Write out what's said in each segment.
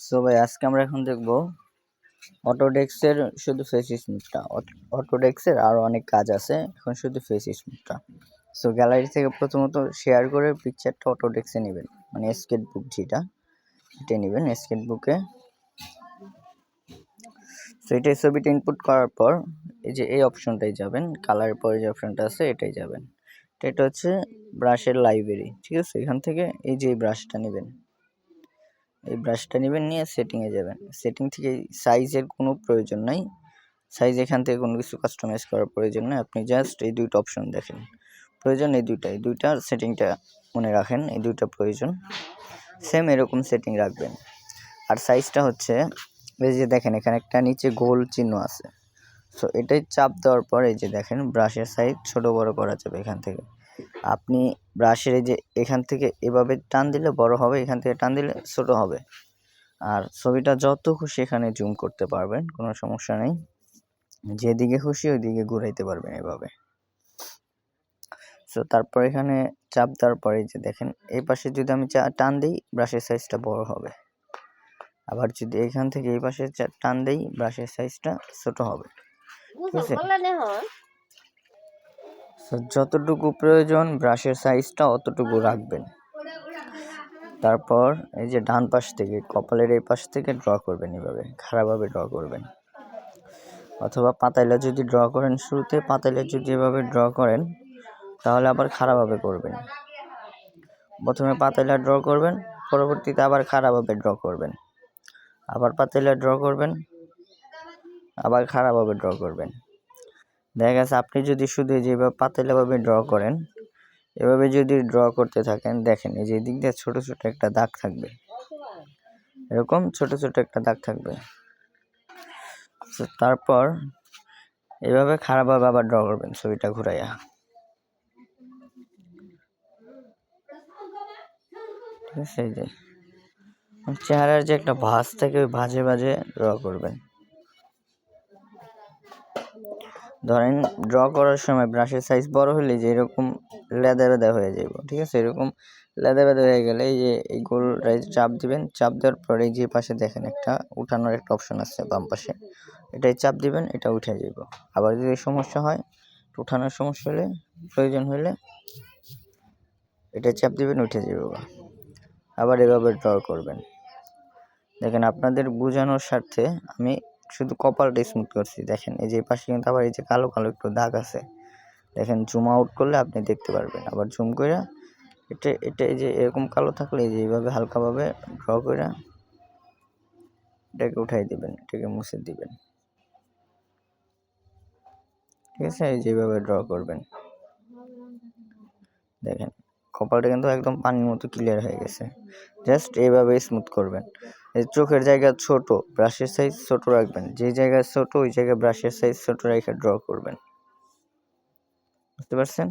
So ভাই আজকে আমরা এখন দেখবো অটোডেস্কের শুধু ফেস স্মুথটা। অটোডেস্কের আরও অনেক কাজ আছে, এখন শুধু ফেস স্মুথটা। সো গ্যালারি থেকে প্রথমত শেয়ার করে পিকচারটা অটোডেস্কে নেবেন, মানে স্কেচ বুক যেটা, এটা নেবেন স্কেচ বুকে। সো এটাই ছবিটা ইনপুট করার পর এই যে এই অপশনটাই যাবেন, কালারের পরে যে অপশনটা আছে এটাই যাবেন। এটা হচ্ছে ব্রাশের লাইব্রেরি, ঠিক আছে। এখান থেকে এই যে ব্রাশটা নেবেন, এই ব্রাশটা নেবেন, নিয়ে সেটিংয়ে যাবেন। সেটিং থেকে সাইজের কোনো প্রয়োজন নাই, সাইজ এখান থেকে কোনো কিছু কাস্টমাইজ করার প্রয়োজন নেই। আপনি জাস্ট এই দুইটা অপশন দেখেন, প্রয়োজন এই দুইটার সেটিংটা মনে রাখেন, এই দুইটা প্রয়োজন। সেম এরকম সেটিং রাখবেন। আর সাইজটা হচ্ছে এই যে দেখেন এখানে একটা নিচে গোল চিহ্ন আছে। সো এটাই চাপ দেওয়ার পর এই যে দেখেন ব্রাশের সাইজ ছোট বড় করা যাবে এখান থেকে। আপনি ব্রাশের এই যে এখান থেকে এভাবে টান দিলে বড় হবে, এখান থেকে টান দিলে ছোট হবে। আর ছবিটা যত খুশি এখানে জুম করতে পারবেন, কোনো সমস্যা নেই। যেদিকে খুশি ওইদিকে ঘুরাইতে পারবেন এভাবে। সো তারপর এখানে চাপ দেওয়ার পরে যে দেখেন এই পাশে যদি আমি টান দিই ব্রাশের সাইজটা বড় হবে, আবার যদি এখান থেকে এই পাশে টান দিই ব্রাশের সাইজটা ছোট হবে, ঠিক আছে। সো যতটুকু প্রয়োজন ব্রাশের সাইজটা অতটুকু রাখবেন। তারপর এই যে ডান পাশ থেকে কপালের এই পাশ থেকে ড্র করবেন, এভাবে খারাপভাবে ড্র করবেন। অথবা পাতাইলা যদি ড্র করেন, শুরুতে পাতাইলা যদি এভাবে ড্র করেন তাহলে আবার খারাপভাবে করবেন। প্রথমে পাতাইলা ড্র করবেন, পরবর্তীতে আবার খারাপভাবে ড্র করবেন, আবার পাতাইলা ড্র করবেন, আবার খারাপভাবে ড্র করবেন। দেখা গেছে আপনি যদি শুধু যেভাবে পাতাইলাভাবে ড্র করেন, এভাবে যদি ড্র করতে থাকেন, দেখেন এই যে দিক দিয়ে ছোট ছোট একটা দাগ থাকবে, এরকম ছোট ছোট একটা দাগ থাকবে। তারপর এভাবে খারাপভাবে আবার ড্র করবেন ছবিটা ঘুরাইয়া, ঠিক আছে। এই যে চেহারার যে একটা ভাঁজ থাকে ওই ভাঁজে ভাঁজে ড্র করবেন। ধরেন ড্র করার সময় ব্রাশের সাইজ বড় হলে যে এরকম লেদা বেদা হয়ে যাব, ঠিক আছে। এরকম লেদা বেদা হয়ে গেলে এই যে এই গোলটায় চাপ দিবেন, চাপ দেওয়ার পরে যে পাশে দেখেন একটা উঠানোর একটা অপশন আছে বাম পাশে, এটাই চাপ দিবেন, এটা উঠে যাব। আবার যদি সমস্যা হয়, উঠানোর সমস্যা হলে, প্রয়োজন হলে এটা চাপ দিবেন, উঠে যাব। আবার এভাবে ড্র করবেন। দেখেন আপনাদের বোঝানোর স্বার্থে আমি শুধু কপালটা স্মুথ করছি। দেখেন এই যে পাশে কিন্তু আবার এই যে কালো কালো একটু দাগ আছে, দেখেন জুম আউট করলে আপনি দেখতে পারবেন। আবার জুম করে এটা এই যে এরকম কালো থাকলে এই যে এইভাবে হালকাভাবে ড্র করে এটাকে উঠাই দিবেন, এটাকে মুছে দিবেন, ঠিক আছে। এই যেভাবে ড্র করবেন, দেখেন কপালটা কিন্তু একদম পানির মতো ক্লিয়ার হয়ে গেছে। জাস্ট এইভাবে স্মুথ করবেন। এই চোখের জায়গা ছোট, ব্রাশের সাইজ ছোট রাখবেন। যে জায়গায় ছোট ওই জায়গায় ব্রাশের সাইজ ছোট রেখে ড্র করবেন, বুঝতে পারছেন।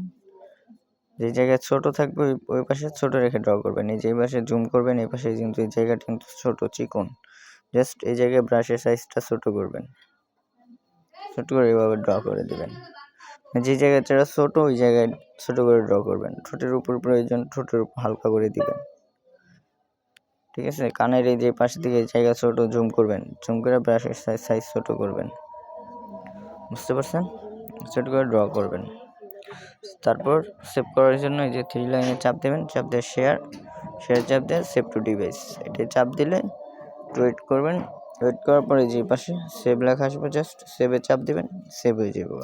যে জায়গায় ছোট থাকবে ওই পাশে ছোট রেখে ড্র করবেন। এই যে পাশে জুম করবেন, এই পাশে কিন্তু এই জায়গাটা কিন্তু ছোট চিকন, জাস্ট এই জায়গায় ব্রাশের সাইজটা ছোট করবেন, ছোট করে এইভাবে ড্র করে দিবেন। যে জায়গাটা ছোট ওই জায়গায় ছোট করে ড্র করবেন। ঠোঁটের উপর প্রয়োজন ঠোঁটের উপর হালকা করে দিবেন, ঠিক আছে। কানের এই যে পাশ থেকে জায়গা ছোট জুম করবেন, জুম করে ব্রাশের সাইজ ছোট করবেন, বুঝতে পারছেন। ছোট করে ড্র করবেন। তারপর সেভ করার জন্য এই যে 3 লাইনে চাপ দেবেন, চাপ দিয়ে শেয়ার চাপ দিয়ে সেভ টু ডিভাইস, এটা চাপ দিলে ওয়েট করবেন। ওয়েট করার পরে যে পাশে সেভ লেখা আসবে, জাস্ট সেভে চাপ দিবেন, সেভ হয়ে যাবে।